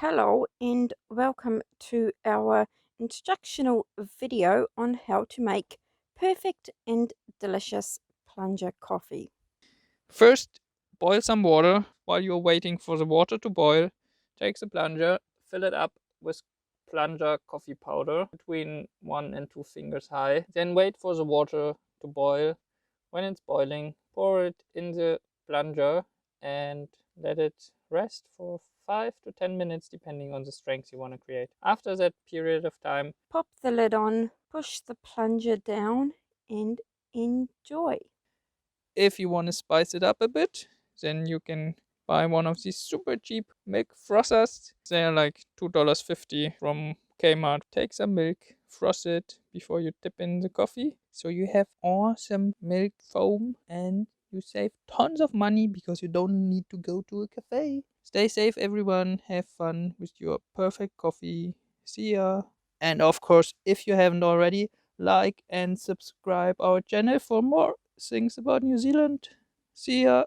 Hello and welcome to our instructional video on how to make perfect and delicious plunger coffee. First, boil some water. While you're waiting for the water to boil, take the plunger, fill it up with plunger coffee powder between 1 and 2 fingers high. Then wait for the water to boil. When it's boiling, pour it in the plunger and let it rest for 5 to 10 minutes depending on the strength you want to create. After that period of time, Pop the lid on, push the plunger down, and enjoy. if you want to spice it up a bit, then you can buy one of these super cheap milk frothers. They're like $2.50 from Kmart. Take some milk, froth it before you dip in the coffee. So you have awesome milk foam and you save tons of money because you don't need to go to a cafe. Stay safe, everyone. Have fun with your perfect coffee. See ya. And of course, if you haven't already, like and subscribe our channel for more things about New Zealand. See ya.